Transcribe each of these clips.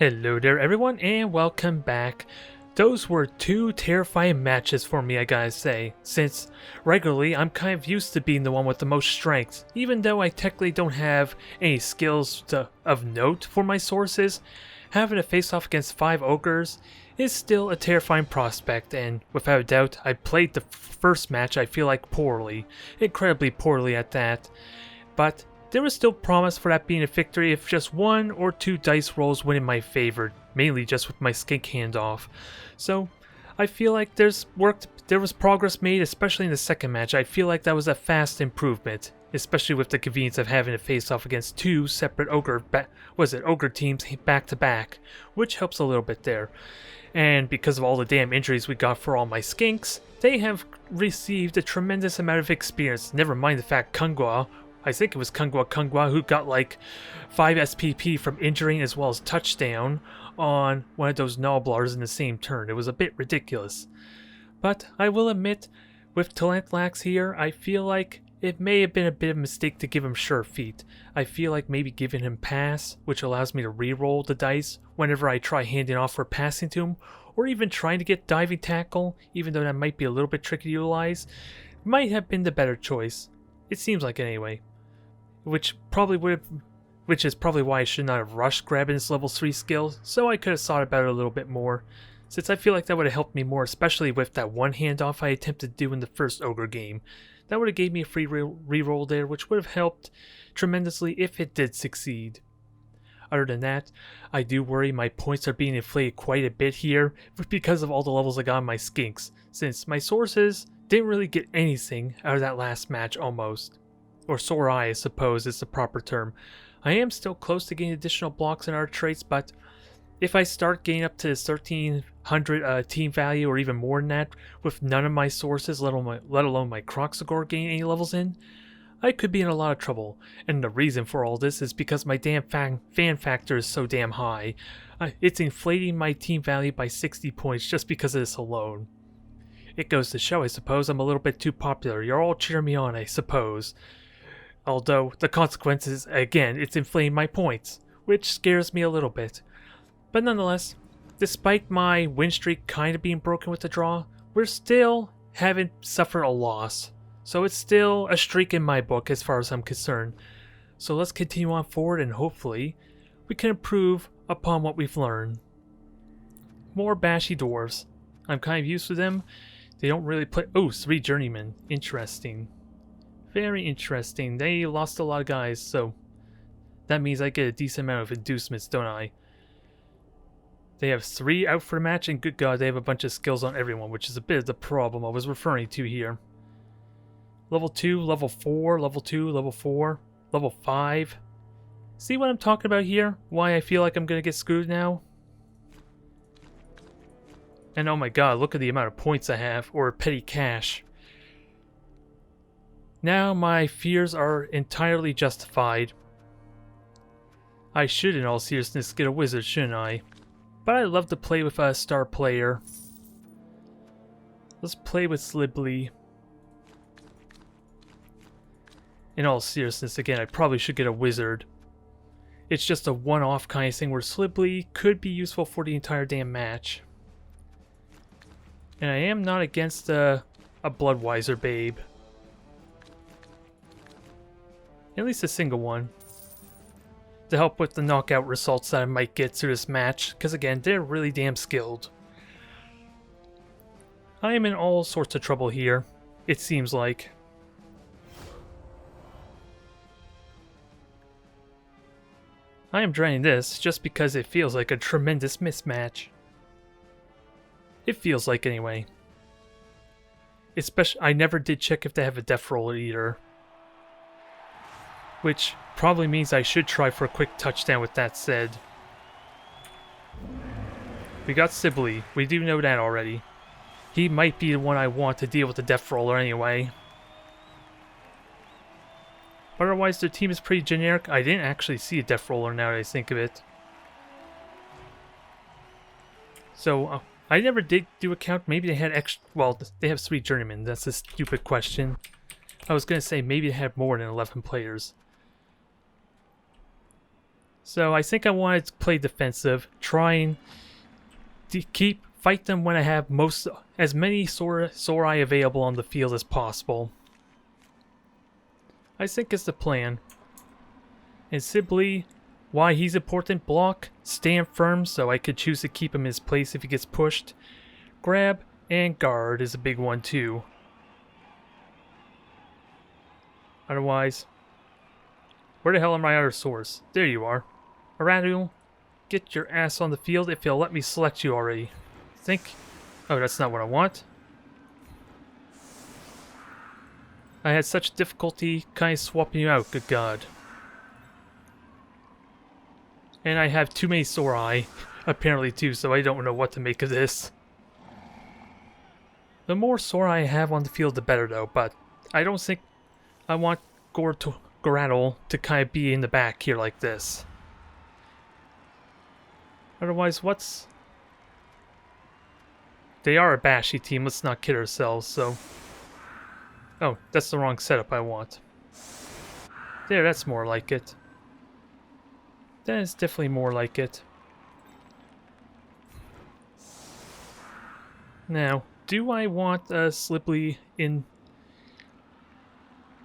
Hello there everyone and welcome back. Those were two terrifying matches for me, I gotta say, since regularly I'm kind of used to being the one with the most strength. Even though I technically don't have any skills of note for my sources, having to face off against 5 ogres is still a terrifying prospect, and without a doubt I played the first match I feel like poorly, incredibly poorly at that, but there was still promise for that being a victory if just 1 or 2 dice rolls went in my favor, mainly just with my skink handoff. So I feel like there was progress made, especially in the second match. I feel like that was a fast improvement, especially with the convenience of having to face off against 2 separate ogre teams back to back, which helps a little bit there. And because of all the damn injuries we got for all my skinks, they have received a tremendous amount of experience. Never mind the fact I think it was Kungwa who got like 5 SPP from injuring as well as touchdown on one of those Noblars in the same turn. It was a bit ridiculous. But I will admit, with Talentlax here, I feel like it may have been a bit of a mistake to give him Sure Feet. I feel like maybe giving him Pass, which allows me to re-roll the dice whenever I try handing off or passing to him, or even trying to get Diving Tackle, even though that might be a little bit tricky to utilize, might have been the better choice. It seems like it anyway. Which is probably why I should not have rushed grabbing this level 3 skill, so I could have thought about it a little bit more, since I feel like that would have helped me more, especially with that one handoff I attempted to do in the first Ogre game. That would have gave me a free reroll there, which would have helped tremendously if it did succeed. Other than that, I do worry my points are being inflated quite a bit here because of all the levels I got on my skinks, since my sources didn't really get anything out of that last match almost. Or sore eye, I suppose is the proper term. I am still close to getting additional blocks in our traits, but if I start getting up to 1300 team value or even more than that, with none of my sources, let alone my Croxagore getting any levels in, I could be in a lot of trouble. And the reason for all this is because my damn fan factor is so damn high. It's inflating my team value by 60 points just because of this alone. It goes to show, I suppose, I'm a little bit too popular. You're all cheering me on, I suppose. Although, the consequences, again, it's inflating my points, which scares me a little bit. But nonetheless, despite my win streak kind of being broken with the draw, we're still haven't suffered a loss. So it's still a streak in my book as far as I'm concerned. So let's continue on forward and hopefully we can improve upon what we've learned. More bashy dwarves. I'm kind of used to them. They don't really play... Oh, 3 journeymen. Interesting. Very interesting. They lost a lot of guys, so that means I get a decent amount of inducements, don't I? They have 3 out for the match, and good god, they have a bunch of skills on everyone, which is a bit of the problem I was referring to here. Level 2, level 4, level 2, level 4, level 5. See what I'm talking about here? Why I feel like I'm gonna get screwed now? And oh my god, look at the amount of points I have, or petty cash. Now my fears are entirely justified. I should in all seriousness get a wizard, shouldn't I? But I love to play with a star player. Let's play with Slibly. In all seriousness, again, I probably should get a wizard. It's just a one-off kind of thing where Slibly could be useful for the entire damn match. And I am not against a Bloodwiser babe. At least a single one. To help with the knockout results that I might get through this match, because again, they're really damn skilled. I am in all sorts of trouble here, it seems like. I am dreading this just because it feels like a tremendous mismatch. It feels like anyway. Especially, I never did check if they have a death roller either. Which probably means I should try for a quick touchdown with that said. We got Sibley. We do know that already. He might be the one I want to deal with the death roller anyway. But otherwise, their team is pretty generic. I didn't actually see a death roller now that I think of it. So, I never did do a count. Maybe they had extra... Well, they have 3 journeymen. That's a stupid question. I was going to say maybe they have more than 11 players. So I think I want to play defensive, trying to fight them when I have as many Sorai available on the field as possible. I think it's the plan. And Sibley, why he's important: block, stand firm so I could choose to keep him in his place if he gets pushed. Grab and guard is a big one too. Otherwise, where the hell are my other swords? There you are. Aradul, get your ass on the field if you'll let me select you already. Think. Oh, that's not what I want. I had such difficulty kind of swapping you out, good god. And I have too many Sorai, apparently too, so I don't know what to make of this. The more Sorai I have on the field, the better though, but I don't think I want Goradel to kind of be in the back here like this. Otherwise, what's... They are a bashy team, let's not kid ourselves, so... Oh, that's the wrong setup I want. There, that's more like it. That is definitely more like it. Now, do I want Slibley in...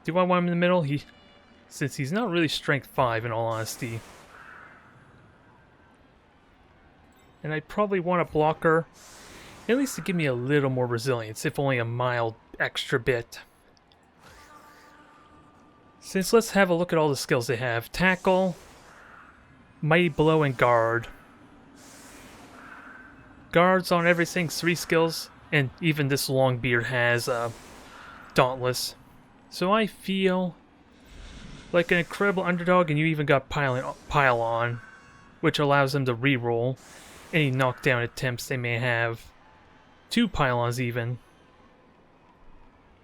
Do I want him in the middle? Since he's not really strength 5 in all honesty. And I probably want a blocker, at least to give me a little more resilience, if only a mild extra bit. Since let's have a look at all the skills they have. Tackle, Mighty Blow, and Guard. Guards on everything, 3 skills, and even this Longbeard has Dauntless. So I feel like an incredible underdog, and you even got Pile-On, which allows them to reroll any knockdown attempts they may have. 2 Pile-Ons even.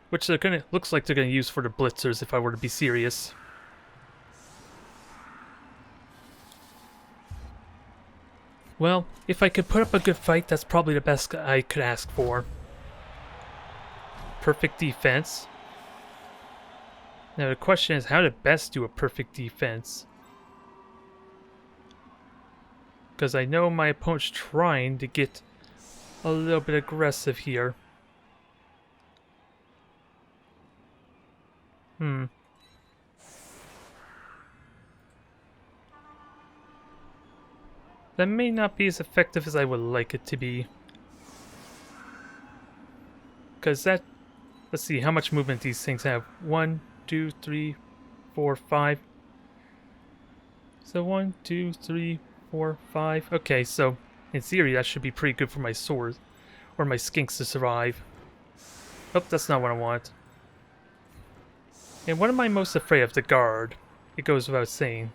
Which looks like they're gonna use for the blitzers if I were to be serious. Well, if I could put up a good fight, that's probably the best I could ask for. Perfect defense. Now the question is how to best do a perfect defense. Because I know my opponent's trying to get a little bit aggressive here. That may not be as effective as I would like it to be. Because that... Let's see how much movement these things have. 1, 2, 3, 4, 5. So 1, 2, 3, 4, 5. Okay, so in theory that should be pretty good for my sword. Or my Skinks to survive. Oh, that's not what I want. And what am I most afraid of? The guard. It goes without saying.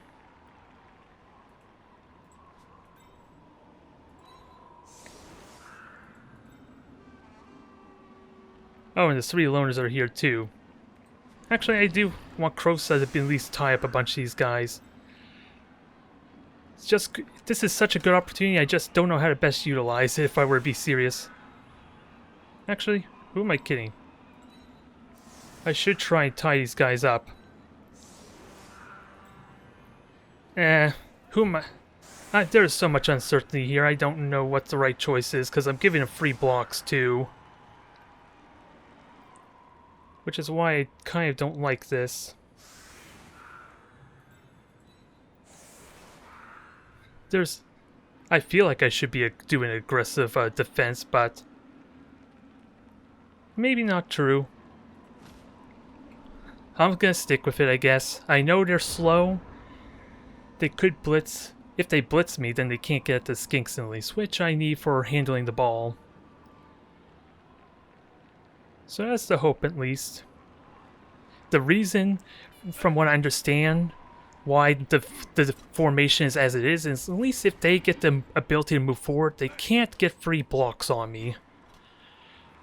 Oh, and the 3 loners are here too. Actually, I do want Krosa to at least tie up a bunch of these guys. It's just... This is such a good opportunity, I just don't know how to best utilize it if I were to be serious. Actually, who am I kidding? I should try and tie these guys up. Who am I? There's so much uncertainty here, I don't know what the right choice is, because I'm giving them free blocks too. Which is why I kind of don't like this. I feel like I should be doing aggressive defense, but maybe not true. I'm gonna stick with it, I guess. I know they're slow. They could blitz. If they blitz me, then they can't get at the Skinks at least, which I need for handling the ball. So that's the hope, at least. The reason, from what I understand, why the formation is as it is at least if they get the ability to move forward, they can't get free blocks on me.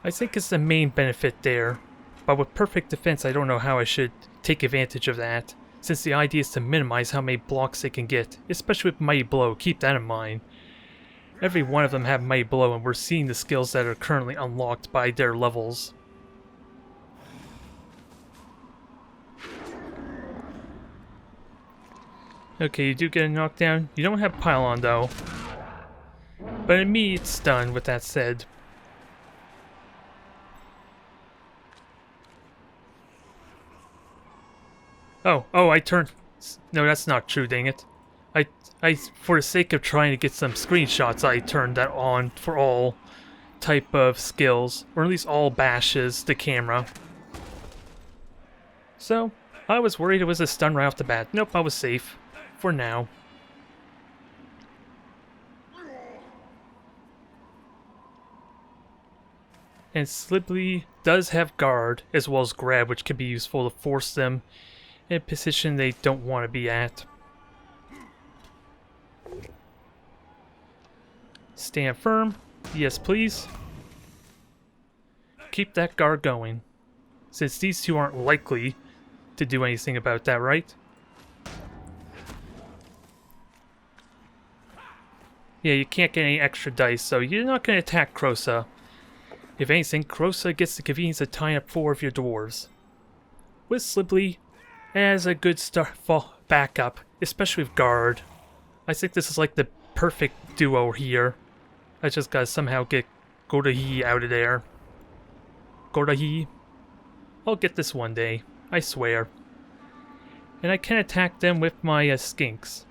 I think it's the main benefit there. But with perfect defense, I don't know how I should take advantage of that, since the idea is to minimize how many blocks they can get, especially with Mighty Blow. Keep that in mind. Every one of them have Mighty Blow, and we're seeing the skills that are currently unlocked by their levels. Okay, you do get a knockdown. You don't have pylon though. But in me, it's stunned with that said. Oh, I turned... No, that's not true, dang it. For the sake of trying to get some screenshots, I turned that on for all type of skills, or at least all bashes the camera. So, I was worried it was a stun right off the bat. Nope, I was safe. For now. And Slibbly does have guard, as well as grab, which can be useful to force them in a position they don't want to be at. Stand firm. Yes, please. Keep that guard going. Since these two aren't likely to do anything about that, right? Yeah, you can't get any extra dice, so you're not going to attack Krosa. If anything, Krosa gets the convenience of tying up 4 of your dwarves. With Slibbly as a good backup, especially with guard. I think this is like the perfect duo here. I just gotta somehow get Godahi out of there. Godahi. I'll get this one day, I swear. And I can attack them with my Skinks.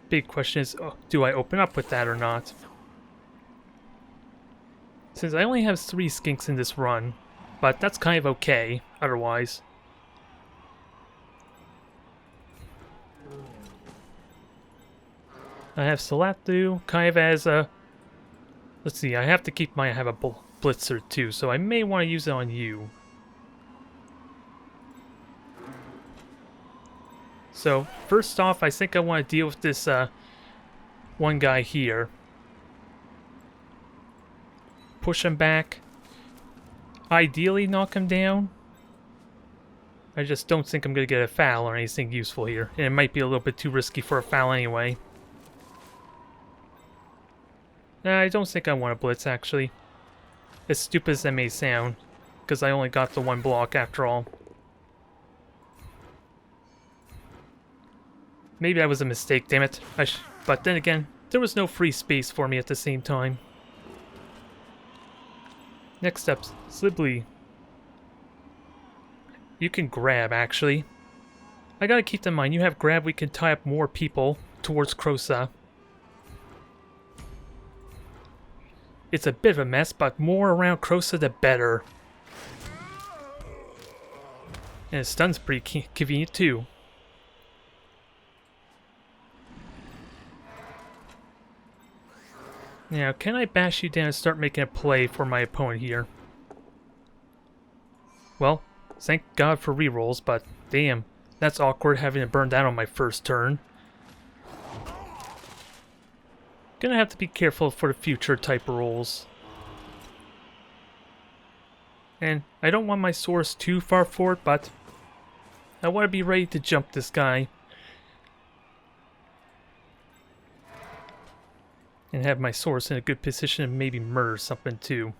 Big question is, do I open up with that or not? Since I only have 3 Skinks in this run, but that's kind of okay, otherwise. I have Salatu, kind of as a... Let's see, I have to keep my... I have a Blitzer too, so I may want to use it on you. So, first off, I think I want to deal with this one guy here. Push him back. Ideally knock him down. I just don't think I'm going to get a foul or anything useful here. And it might be a little bit too risky for a foul anyway. Nah, I don't think I want a blitz, actually. As stupid as that may sound. Because I only got the 1 block after all. Maybe that was a mistake, damn it. But then again, there was no free space for me at the same time. Next up, Slibbly. You can grab, actually. I gotta keep in mind, you have grab, we can tie up more people towards Krosa. It's a bit of a mess, but more around Krosa the better. And his stun's pretty convenient too. Now, can I bash you down and start making a play for my opponent here? Well, thank God for rerolls, but damn, that's awkward having to burn down on my first turn. Gonna have to be careful for the future type of rolls. And I don't want my source too far forward, but I want to be ready to jump this guy. And have my source in a good position and maybe murder something too.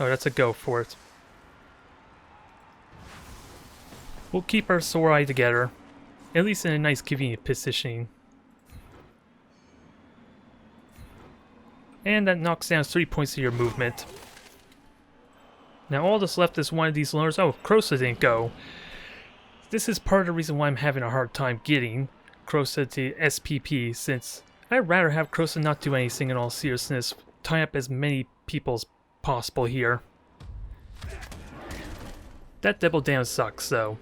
Oh, that's a go for it. We'll keep our Sorai together. At least in a nice convenient positioning. And that knocks down 3 points of your movement. Now all that's left is one of these loners. Oh, Krosa didn't go. This is part of the reason why I'm having a hard time getting Krosa to SPP, since I'd rather have Krosa not do anything in all seriousness. Tie up as many people as possible here. That double down sucks though.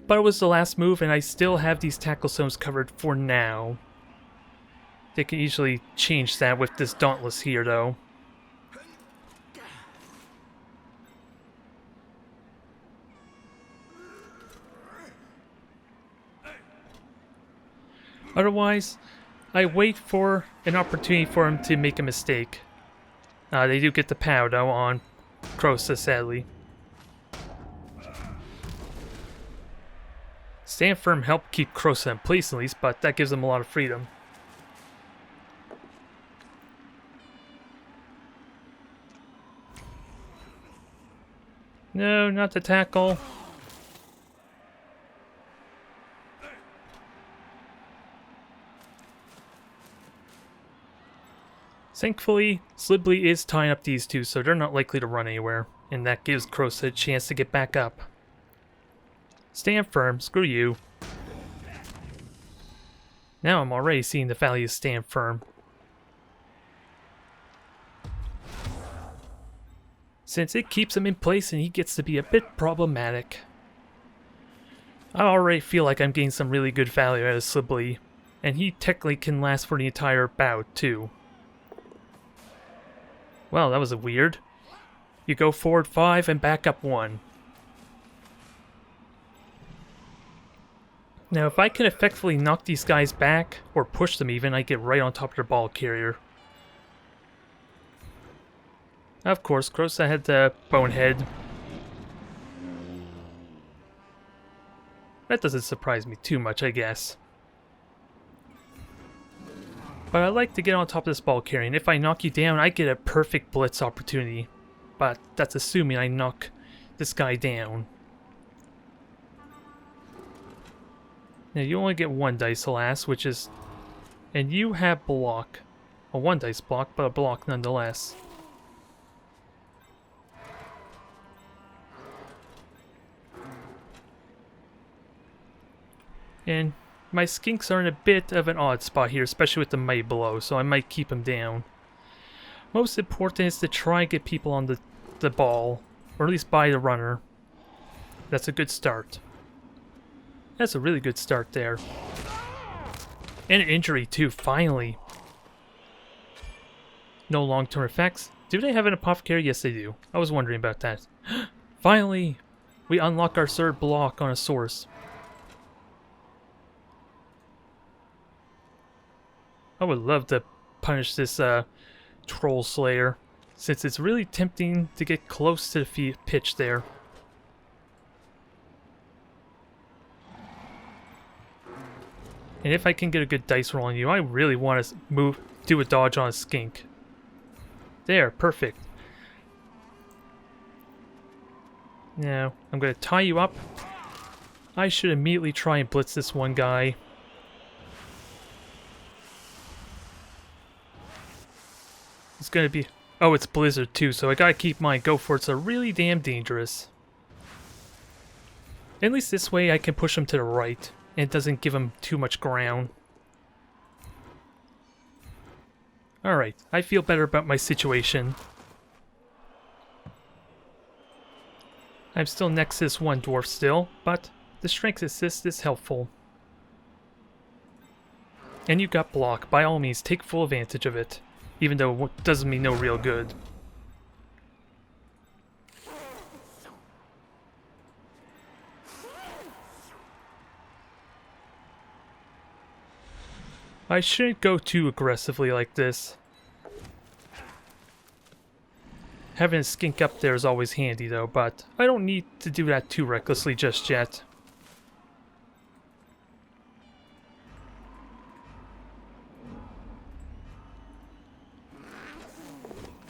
But it was the last move and I still have these tackle zones covered for now. They can easily change that with this Dauntless here though. Otherwise, I wait for an opportunity for him to make a mistake. They do get the POW though on Krosa, sadly. Stand firm help keep Krosa in place at least, but that gives them a lot of freedom. No, not the tackle. Thankfully, Slibbly is tying up these two, so they're not likely to run anywhere, and that gives Crosa a chance to get back up. Stand firm, screw you. Now I'm already seeing the value of stand firm. Since it keeps him in place and he gets to be a bit problematic. I already feel like I'm getting some really good value out of Slibbly, and he technically can last for the entire bout too. Well, that was weird. You go forward 5 and back up 1. Now, if I can effectively knock these guys back, or push them even, I get right on top of their ball carrier. Of course, Crosa had the bonehead. That doesn't surprise me too much, I guess. But I like to get on top of this ball carrier, and if I knock you down, I get a perfect blitz opportunity. But that's assuming I knock this guy down. Now you only get 1 dice, alas, which is... And you have block. A 1 dice block, but a block nonetheless. And my Skinks are in a bit of an odd spot here, especially with the might below, so I might keep them down. Most important is to try and get people on the ball, or at least by the runner. That's a good start. That's a really good start there. And an injury too, finally. No long-term effects. Do they have an apothecary? Yes, they do. I was wondering about that. Finally! We unlock our 3rd block on a source. I would love to punish this Troll Slayer, since it's really tempting to get close to the pitch there. And if I can get a good dice roll on you, I really want to do a dodge on a Skink. There, perfect. Now, I'm going to tie you up. I should immediately try and blitz this one guy. It's going to be... Oh, it's Blizzard too, so I gotta keep my go for it's really damn dangerous. At least this way I can push him to the right, and it doesn't give him too much ground. Alright, I feel better about my situation. I'm still next to this one dwarf still, but the strength assist is helpful. And you got block. By all means, take full advantage of it. Even though it doesn't mean no real good. I shouldn't go too aggressively like this. Having a Skink up there is always handy though, but I don't need to do that too recklessly just yet.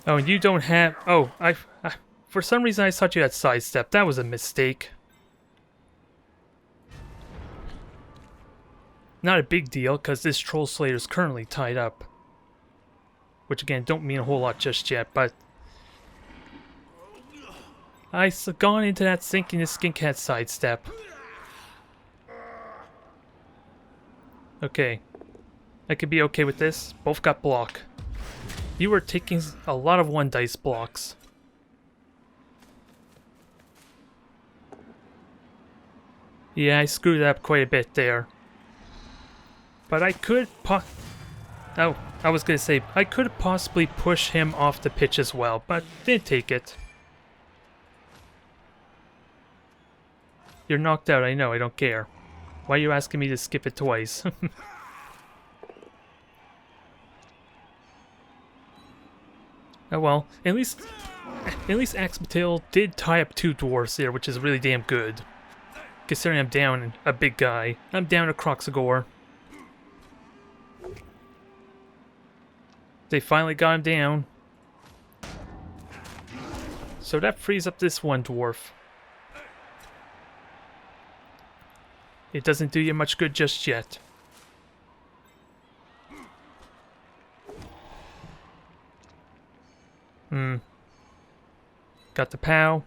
Oh, and you don't have... Oh, for some reason I thought you had sidestep. That was a mistake. Not a big deal, because this Troll Slayer is currently tied up. Which again, don't mean a whole lot just yet, but... I've gone into that thinking the Skink had sidestep. Okay. I could be okay with this. Both got block. You were taking a lot of 1 dice blocks. Yeah, I screwed up quite a bit there. But I could Oh, I was gonna say, I could possibly push him off the pitch as well, but didn't take it. You're knocked out, I know, I don't care. Why are you asking me to skip it twice? Oh well, at least Axmatil did tie up 2 dwarfs there, which is really damn good. Considering I'm down a big guy. I'm down a Croxagore. They finally got him down. So that frees up this one dwarf. It doesn't do you much good just yet. Got the POW.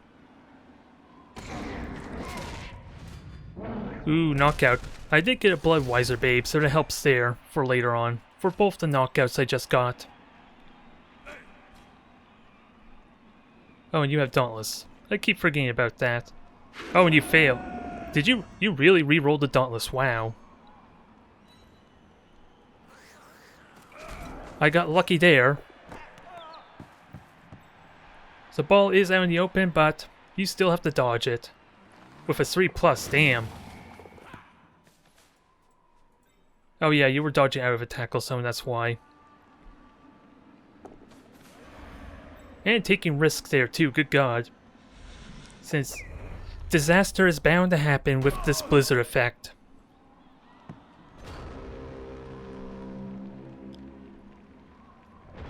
Ooh, knockout. I did get a Bloodweiser Babe, so that helps there for later on. For both the knockouts I just got. Oh, and you have Dauntless. I keep forgetting about that. Oh, and you fail. Did you really re-roll the Dauntless? Wow. I got lucky there. The ball is out in the open, but you still have to dodge it. With a 3+, damn. Oh yeah, you were dodging out of a tackle zone, that's why. And taking risks there too, good god. Since disaster is bound to happen with this blizzard effect.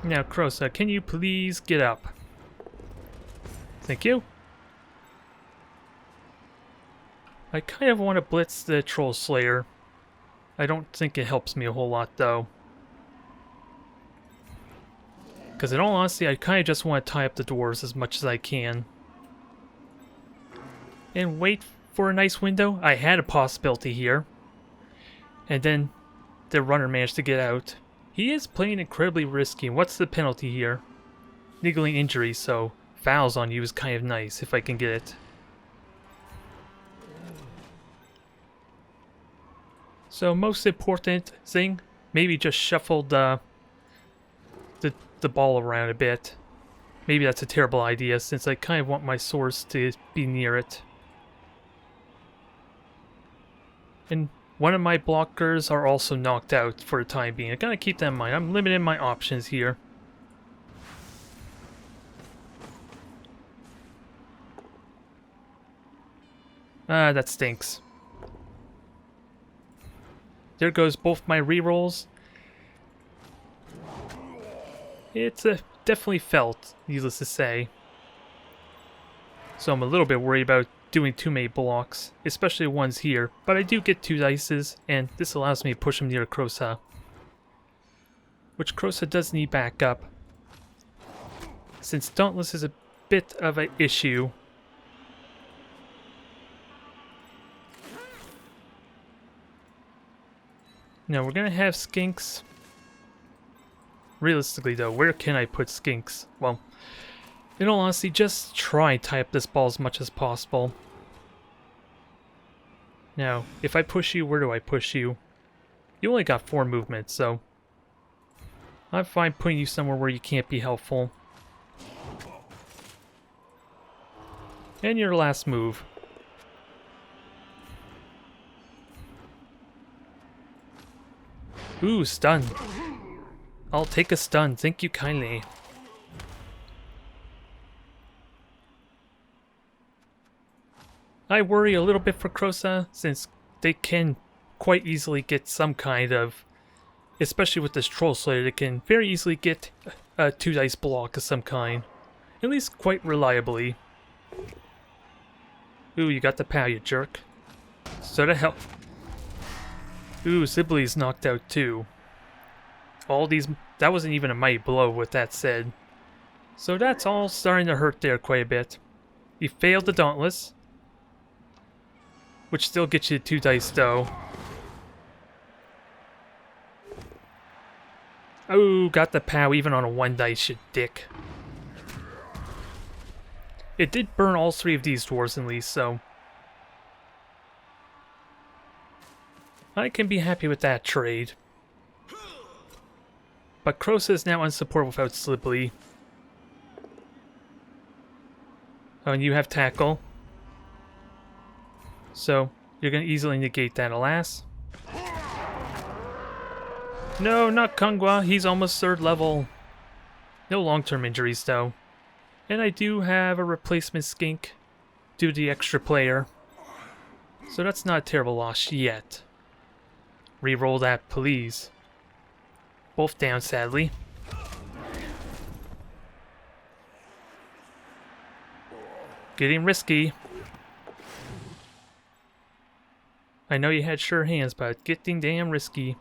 Now, Krosa, can you please get up? Thank you. I kind of want to blitz the Troll Slayer. I don't think it helps me a whole lot, though. Because in all honesty, I kind of just want to tie up the doors as much as I can. And wait for a nice window. I had a possibility here. And then the runner managed to get out. He is playing incredibly risky. What's the penalty here? Niggling injury, so fouls on you is kind of nice if I can get it. So most important thing, maybe just shuffle the ball around a bit. Maybe that's a terrible idea since I kind of want my swords to be near it. And one of my blockers are also knocked out for the time being. I gotta keep that in mind. I'm limiting my options here. Ah, that stinks. There goes both my rerolls. It's definitely felt, needless to say. So I'm a little bit worried about doing too many blocks, especially ones here. But I do get 2 dices, and this allows me to push him near Krosa. Which Krosa does need backup. Since Dauntless is a bit of an issue. Now we're gonna have Skinks. Realistically though, where can I put Skinks? Well, in all honesty, just try and tie up this ball as much as possible. Now, if I push you, where do I push you? You only got 4 movements, so I'm fine putting you somewhere where you can't be helpful. And your last move. Ooh, stun. I'll take a stun, thank you kindly. I worry a little bit for Krosa, since they can quite easily get some kind of, especially with this Troll Slayer, they can very easily get a 2 dice block of some kind. At least quite reliably. Ooh, you got the POW, you jerk. So that help. Ooh, Sibley's knocked out too. All these, that wasn't even a mighty blow with that said. So that's all starting to hurt there quite a bit. You failed the Dauntless. Which still gets you 2 dice though. Oh, got the POW even on a 1 dice, you dick. It did burn all 3 of these dwarves at least, so I can be happy with that trade. But Krosa is now unsupported without Slibley. Oh, and you have Tackle. So, you're going to easily negate that, alas. No, not Kungwa. He's almost 3rd level. No long-term injuries, though. And I do have a replacement Skink due to the extra player. So that's not a terrible loss yet. Reroll that, please. Both down, sadly. Getting risky. I know you had sure hands, but getting damn risky.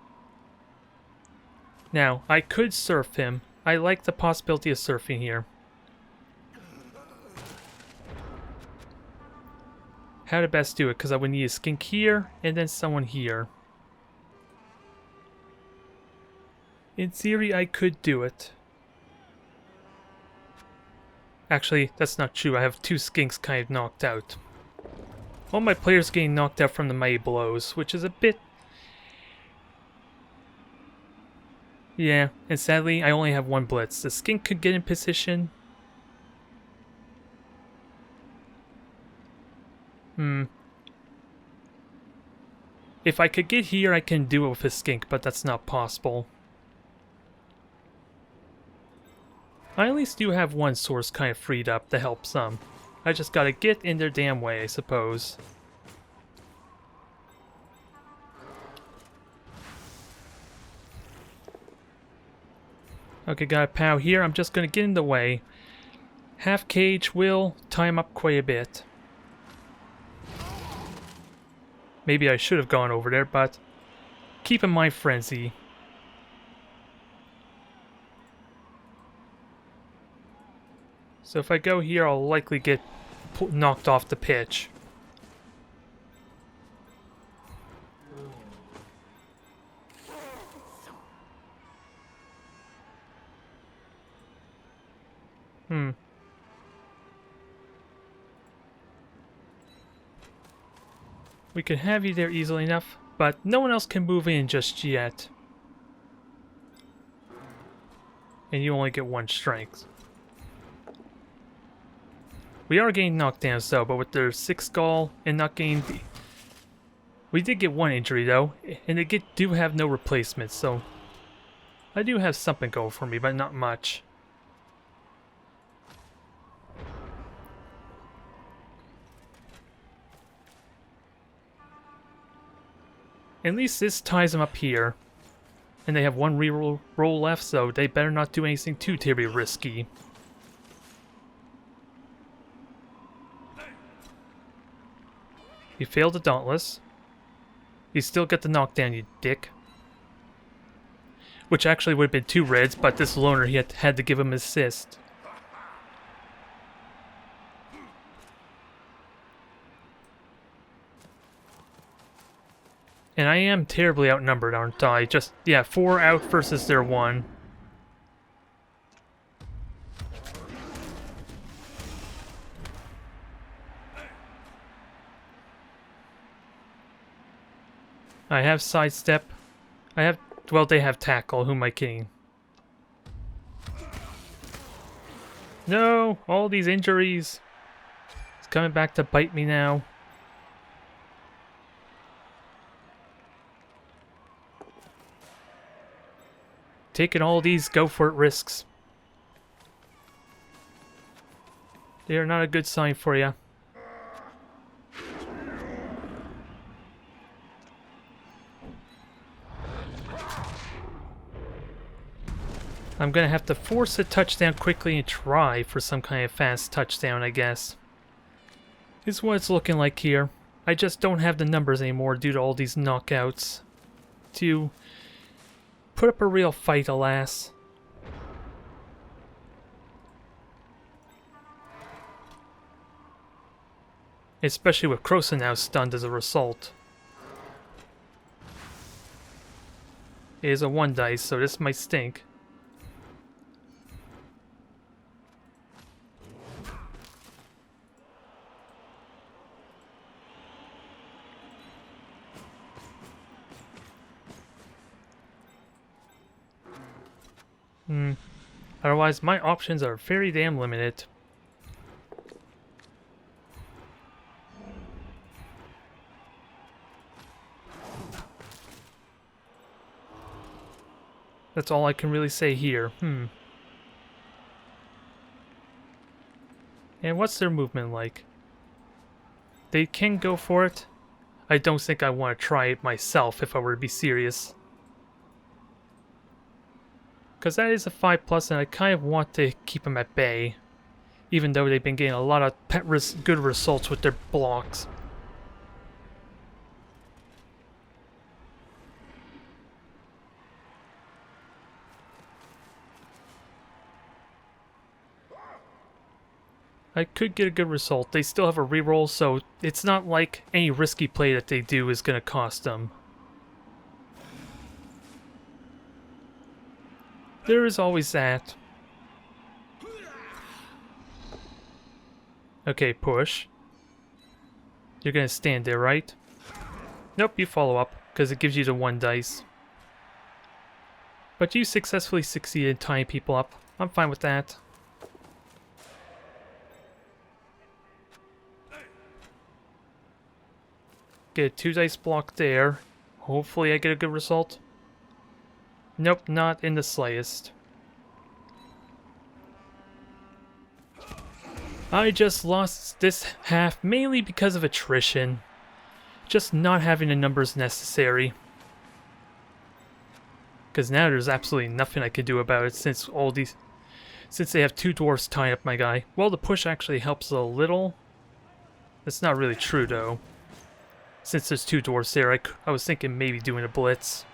Now, I could surf him. I like the possibility of surfing here. how to best do it, because I would need a skink here and then someone here. In theory, I could do it. Actually, that's not true. I have 2 skinks kind of knocked out. All my players getting knocked out from the mighty blows, which is a bit... Yeah, and sadly, I only have 1 blitz. The skink could get in position. If I could get here, I can do it with a skink, but that's not possible. I at least do have 1 source kind of freed up to help some. I just gotta get in their damn way, I suppose. Okay, got a POW here. I'm just gonna get in the way. Half cage will tie him up quite a bit. Maybe I should have gone over there, but keep in mind frenzy. So if I go here, I'll likely get knocked off the pitch. We can have you there easily enough, but no one else can move in just yet. And you only get 1 strength. We are getting knockdowns though, but with their 6 skull and not getting the... We did get 1 injury though, and they do have no replacements, so... I do have something going for me, but not much. At least this ties them up here. And they have 1 reroll left, so they better not do anything too terribly risky. You failed the Dauntless. You still get the knockdown, you dick. Which actually would have been 2 reds, but this loner, he had to give him assist. And I am terribly outnumbered, aren't I? Just, yeah, 4 out versus their 1. I have sidestep. I have, well, they have tackle. Who am I kidding? No! All these injuries. It's coming back to bite me now. Taking all these go for it risks. They are not a good sign for you. I'm gonna have to force a touchdown quickly and try for some kind of fast touchdown, I guess. This is what it's looking like here. I just don't have the numbers anymore due to all these knockouts to put up a real fight, alas. Especially with Croson now stunned as a result. It is a 1 dice, so this might stink. Otherwise, my options are very damn limited. That's all I can really say here. And what's their movement like? They can go for it. I don't think I want to try it myself if I were to be serious. Because that is a 5+, and I kind of want to keep them at bay. Even though they've been getting a lot of good results with their blocks. I could get a good result. They still have a reroll, so it's not like any risky play that they do is going to cost them. There is always that. Okay, push. You're going to stand there, right? Nope, you follow up, because it gives you the 1 dice. But you successfully succeeded in tying people up. I'm fine with that. Get a 2 dice block there. Hopefully I get a good result. Nope, not in the slightest. I just lost this half mainly because of attrition. Just not having the numbers necessary. Because now there's absolutely nothing I can do about it since they have 2 dwarfs tying up my guy. Well, the push actually helps a little. That's not really true though. Since there's 2 dwarfs there, I was thinking maybe doing a blitz.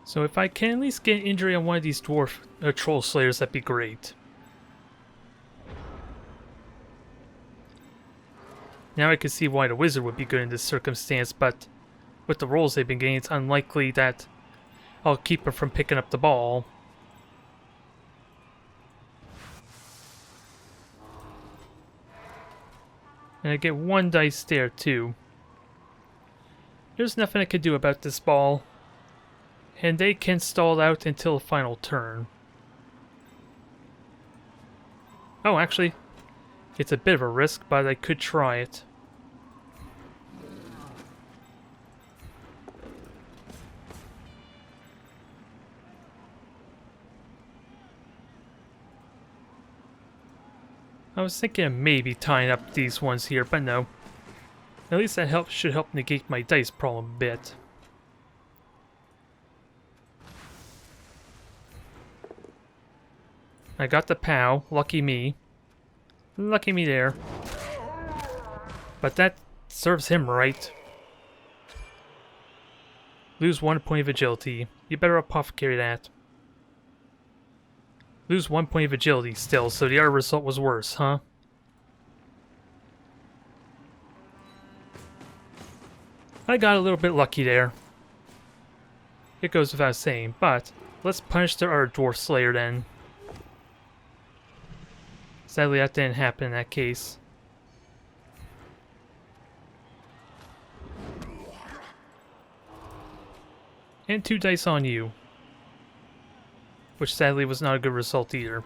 So if I can at least get an injury on one of these dwarf troll slayers, that'd be great. Now I can see why the wizard would be good in this circumstance, but with the rolls they've been getting, it's unlikely that I'll keep them from picking up the ball. And I get 1 dice there too. There's nothing I can do about this ball. And they can stall out until the final turn. Oh, actually, it's a bit of a risk, but I could try it. I was thinking of maybe tying up these ones here, but no. At least that should help negate my dice problem a bit. I got the POW, lucky me. Lucky me there. But that serves him right. Lose 1 point of agility. You better apothecary that. Lose 1 point of agility still, so the other result was worse, huh? I got a little bit lucky there. It goes without saying, but let's punish the other dwarf slayer then. Sadly, that didn't happen in that case. And 2 dice on you. Which sadly was not a good result either.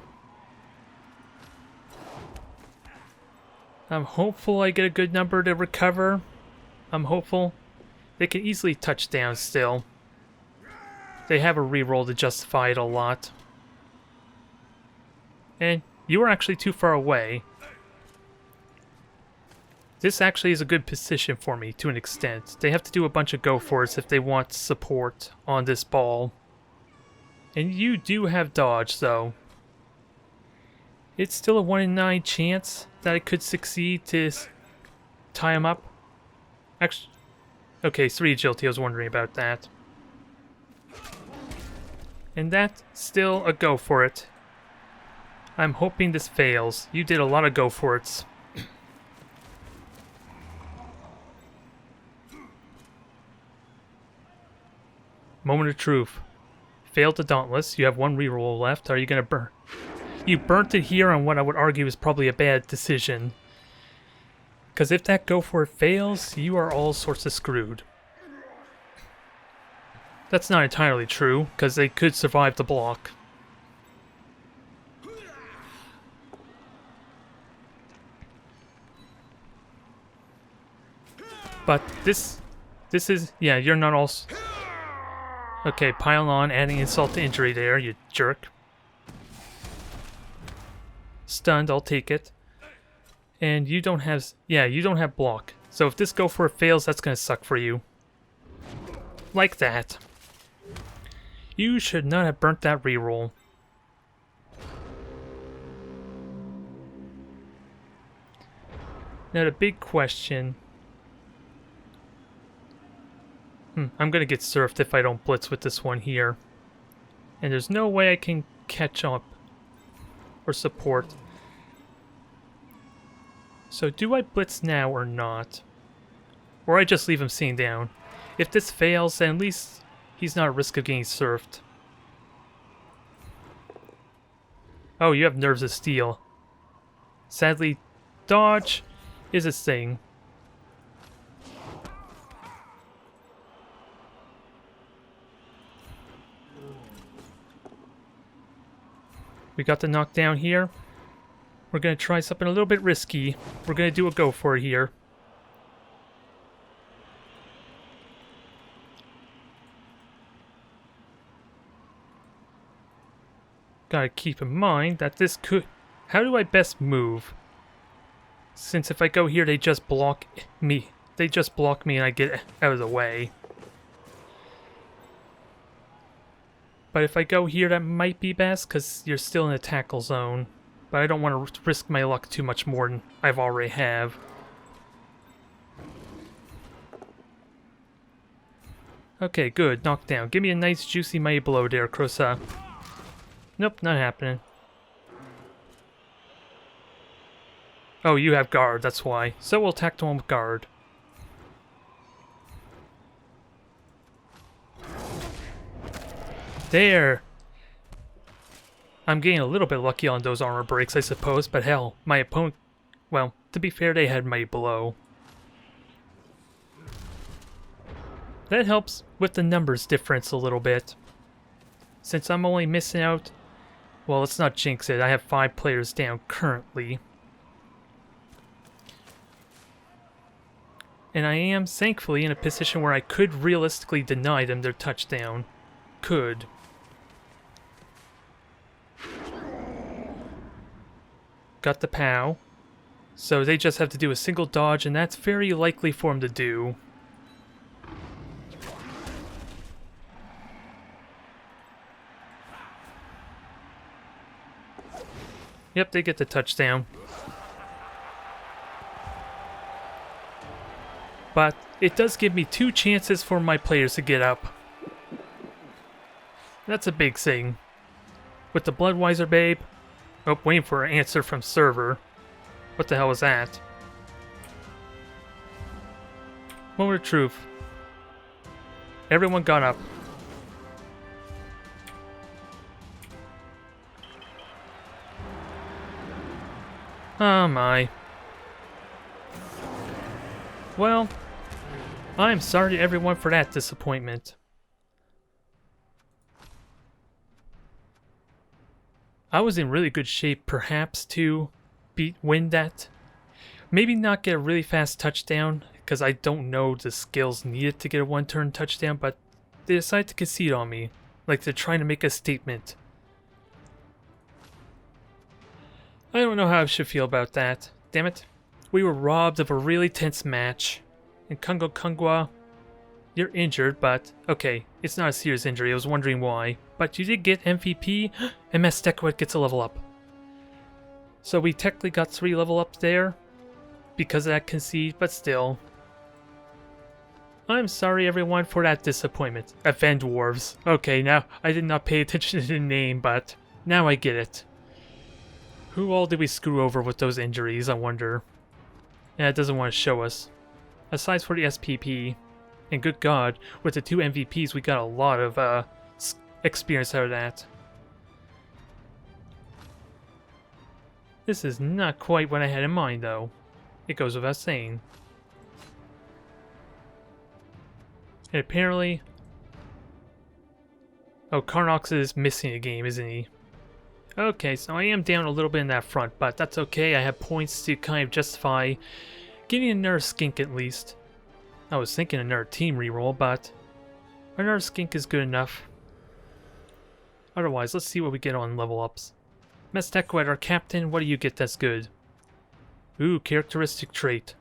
I'm hopeful I get a good number to recover. I'm hopeful. They can easily touch down still. They have a reroll to justify it a lot. And you were actually too far away. This actually is a good position for me to an extent. They have to do a bunch of go-for-its if they want support on this ball. And you do have dodge, though. It's still a 1 in 9 chance that I could succeed to tie him up. Actually, okay, 3 agility, I was wondering about that. And that's still a go for it. I'm hoping this fails. You did a lot of go for it's. Moment of truth. Failed the Dauntless. You have 1 reroll left. Are you gonna burn? You burnt it here on what I would argue is probably a bad decision. Because if that go for it fails, you are all sorts of screwed. That's not entirely true, because they could survive the block. But this is, yeah, you're not all... Okay, pile on, adding insult to injury there, you jerk. Stunned, I'll take it. And you don't have, yeah, you don't have block. So if this go for it fails, that's gonna suck for you. Like that. You should not have burnt that reroll. Now the big question... I'm gonna get surfed if I don't blitz with this one here. And there's no way I can catch up or support. So do I blitz now or not? Or I just leave him sitting down? If this fails, then at least he's not at risk of getting surfed. Oh, you have nerves of steel. Sadly, dodge is a thing. We got the knockdown here. We're going to try something a little bit risky. We're going to do a go for it here. Gotta keep in mind that this could... How do I best move? Since if I go here, they just block me. They just block me and I get out of the way. But if I go here, that might be best, because you're still in a tackle zone. But I don't want to risk my luck too much more than I've already have. Okay, good. Knockdown. Give me a nice juicy mighty blow there, Crosa. Nope, not happening. Oh, you have guard, that's why. So we'll attack the one with guard. There! I'm getting a little bit lucky on those armor breaks, I suppose, but hell, my opponent... Well, to be fair, they had mighty blow. That helps with the numbers difference a little bit. Since I'm only missing out... Well, let's not jinx it. I have 5 players down currently. And I am, thankfully, in a position where I could realistically deny them their touchdown. Could. Got the POW. So they just have to do a single dodge, and that's very likely for them to do. Yep, they get the touchdown. But it does give me 2 chances for my players to get up. That's a big thing. With the Bloodweiser babe. Oh, waiting for an answer from server. What the hell was that? Moment of truth. Everyone got up. Oh my. Well, I'm sorry to everyone for that disappointment. I was in really good shape, perhaps, to win that. Maybe not get a really fast touchdown, because I don't know the skills needed to get a one-turn touchdown, but they decided to concede on me, like they're trying to make a statement. I don't know how I should feel about that. Damn it. We were robbed of a really tense match. And Kungo Kungwa, you're injured, but okay, it's not a serious injury. I was wondering why. But you did get MVP, and Mastekwa gets a level up. So we technically got 3 level ups there because of that concede, but still. I'm sorry everyone for that disappointment. Dwarves. Okay, now I did not pay attention to the name, but now I get it. Who all did we screw over with those injuries, I wonder? Yeah, it doesn't want to show us. Aside for the SPP, and good god, with the 2 MVPs we got a lot of experience out of that. This is not quite what I had in mind though. It goes without saying. And apparently... Oh, Karnox is missing a game, isn't he? Okay, so I am down a little bit in that front, but that's okay. I have points to kind of justify getting another skink at least. I was thinking another team reroll, but another skink is good enough. Otherwise, let's see what we get on level ups. Mestekwet, our captain, what do you get that's good? Ooh, characteristic trait.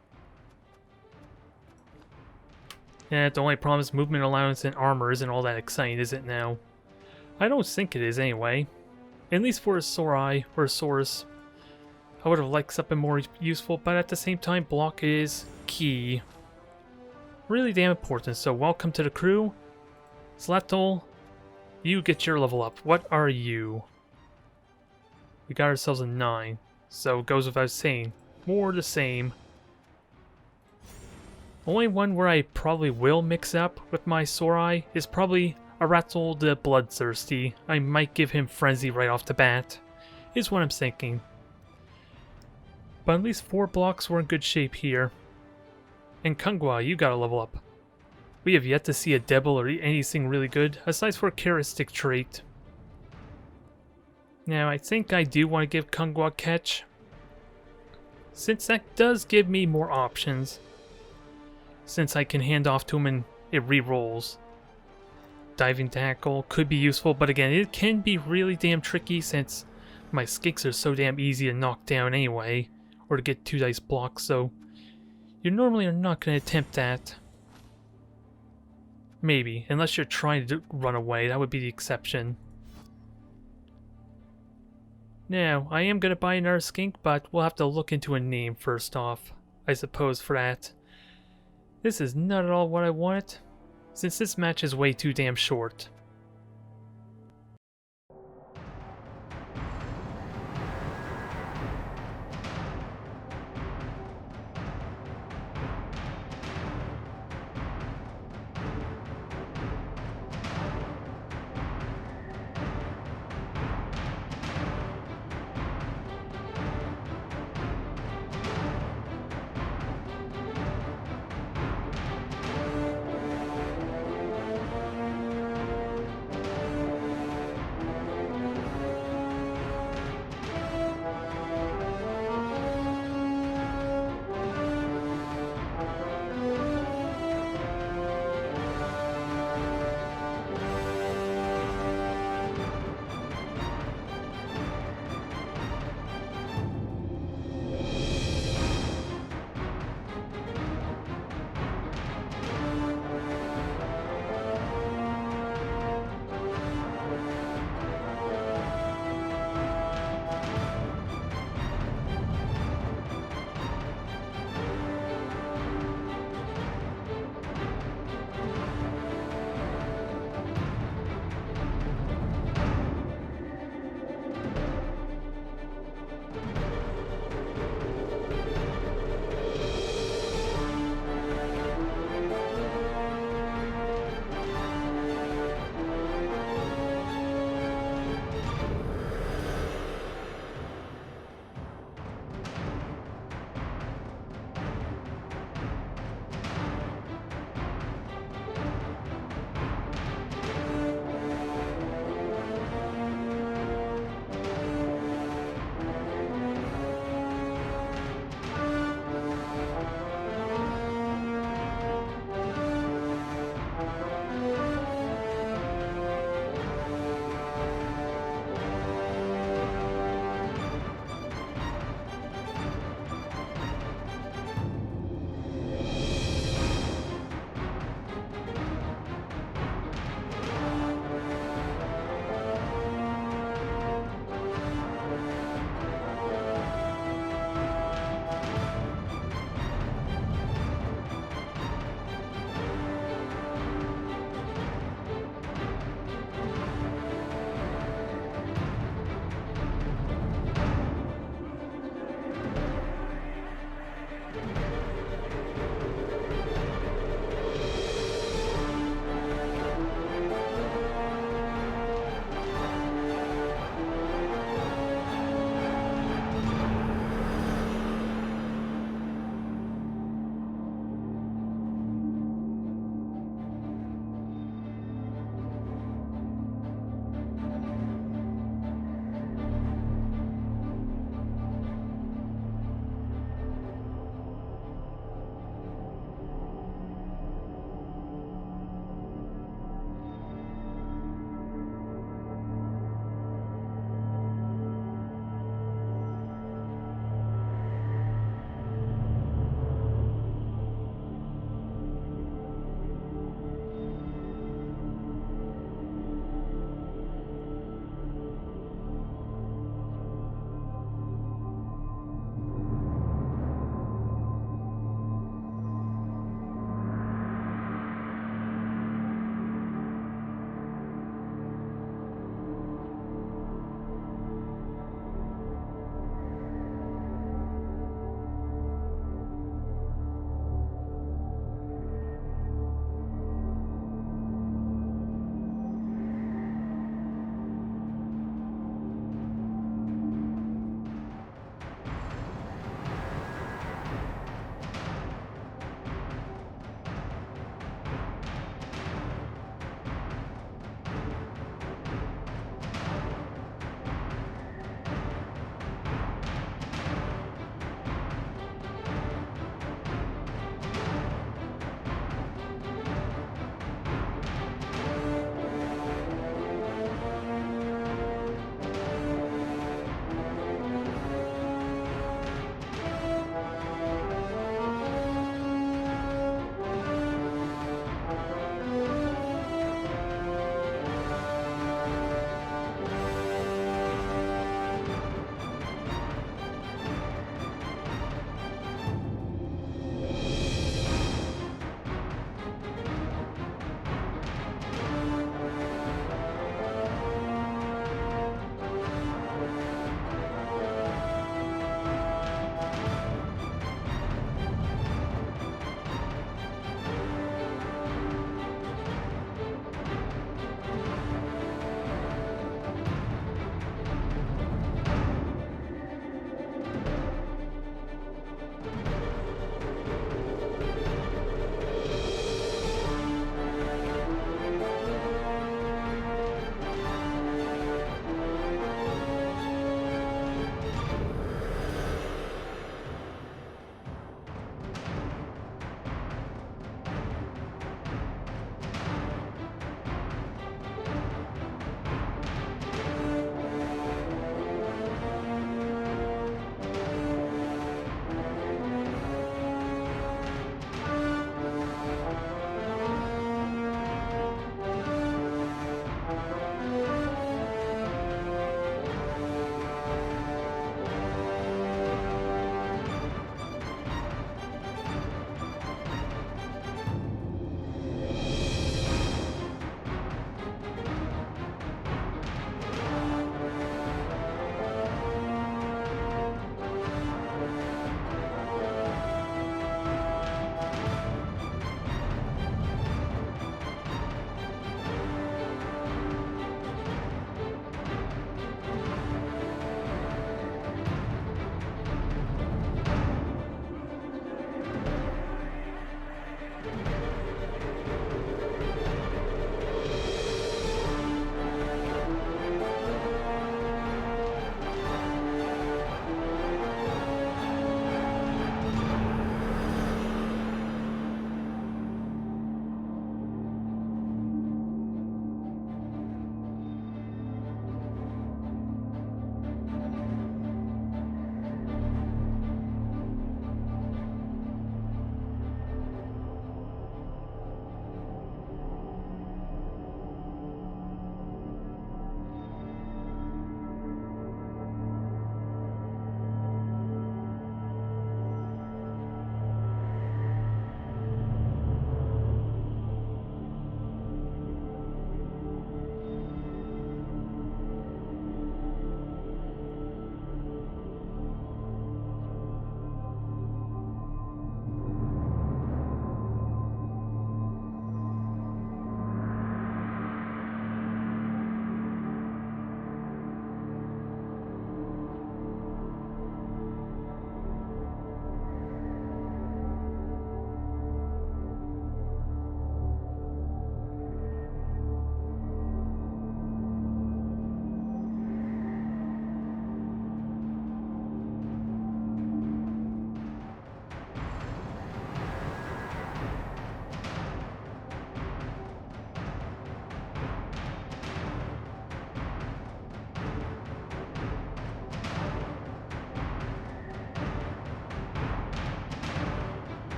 Yeah, the only problem is movement allowance and armor isn't all that exciting, is it now? I don't think it is anyway. At least for a Sorai or a Saurus. I would have liked something more useful, but at the same time, block is key. Really damn important, so welcome to the crew. Zlatol, You get your level up. What are you? We got ourselves a 9. So it goes without saying. More the same. Only one where I probably will mix up with my Sorai is probably a Rattle the Bloodthirsty. I might give him Frenzy right off the bat, is what I'm thinking. But at least 4 blocks were in good shape here. And Kungwa, you gotta level up. We have yet to see a Devil or anything really good, aside for a characteristic trait. Now, I think I do want to give Kungwa Catch, since that does give me more options. Since I can hand off to him and it re-rolls. Diving Tackle could be useful, but again, it can be really damn tricky since my Skinks are so damn easy to knock down anyway, or to get 2 dice blocks, so you normally are not going to attempt that. Maybe, unless you're trying to run away, that would be the exception. Now, I am going to buy another Skink, but we'll have to look into a name first off, I suppose, for that. This is not at all what I wanted, since this match is way too damn short.